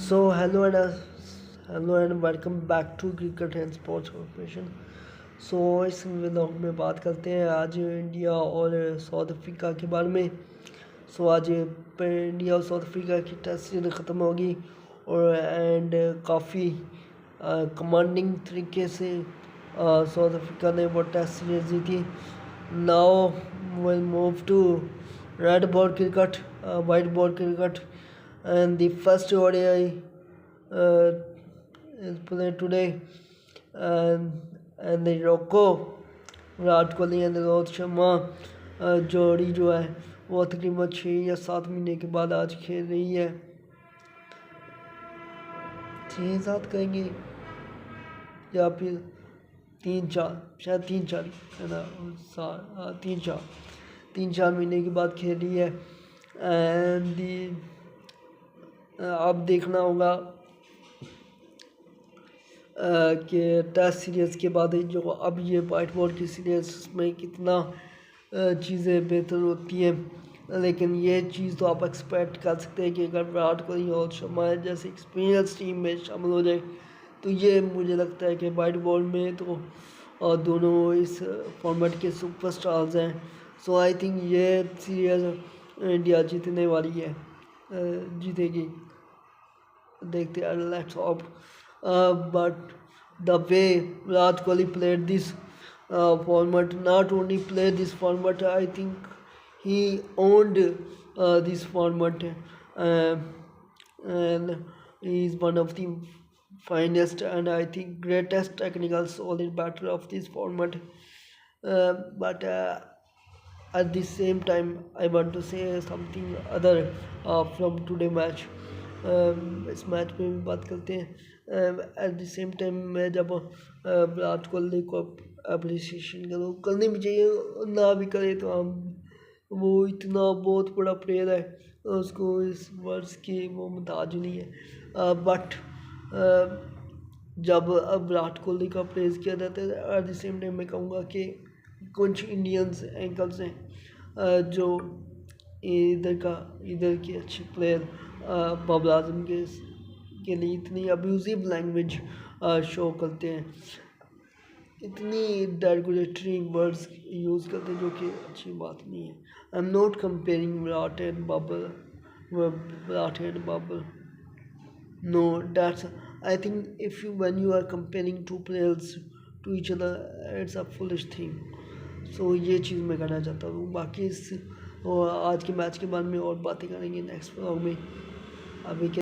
So hello and welcome back to Cricket and Sports Corporation. So इस vlog में बात करते हैं आज इंडिया और साउथ अफ्रीका के बारे में. सो आज इंडिया और साउथ अफ्रीका की टेस्ट सीरीज ख़त्म होगी और काफ़ी कमांडिंग तरीके से साउथ अफ्रीका ने वो टेस्ट सीरीज जीती. Now will move to red ball cricket, white ball cricket, and the first ODI is played today, and the Rocco Virat Kohli and Rohit Sharma जोड़ी जो है वो तकरीबन 6 या 7 महीने के बाद आज खेल रही है. 6-7 कहेंगे या फिर 3-4, शायद 3-4 है ना, 3-4 महीने के बाद खेल रही है. एंड अब देखना होगा कि टेस्ट सीरीज़ के बाद जो अब ये वाइट बॉल की सीरीज़ में कितना चीज़ें बेहतर होती हैं. लेकिन ये चीज़ तो आप एक्सपेक्ट कर सकते हैं कि अगर विराट कोहली और शर्मा जैसे एक्सपीरियंस टीम में शामिल हो जाए तो ये मुझे लगता है कि वाइट बॉल में तो दोनों इस फॉर्मेट के सुपरस्टार्स हैं. सो आई थिंक ये सीरीज़ इंडिया जीतने वाली है, जीतेगी. देखते हैं, let's hope. But the way Virat Kohli played this format, not only played this format, I think he owned this format, and he is one of the finest and I think greatest technical solid batter of this format. But at the same time I want to say something other from today match. इस match में भी बात करते हैं. At the same time मैं जब विराट कोहली को appreciation करूँ, करनी भी चाहिए, ना भी करे तो हम, वो इतना बहुत बड़ा प्लेयर है, उसको इस वर्ष की वो मुताज नहीं है. बट जब अब विराट कोहली का प्रेज़ किया जाता है, एट द सेम टाइम मैं कहूँगा कि कुछ इंडियंस एंकल्स हैं जो इधर की अच्छी प्लेयर बाबर आजम के लिए इतनी अब्यूजिव लैंग्वेज शो करते हैं, इतनी डेरोगेटरी वर्ड्स यूज़ करते हैं जो कि अच्छी बात नहीं है. I am not comparing Virat and Babar. No, that's, I think if you when you are comparing two players to each other, it's a foolish thing. So ये चीज़ मैं कहना चाहता हूँ. बाकी इस और आज के मैच के बारे में और बातें करेंगे नेक्स्ट व्लॉग में. अभी के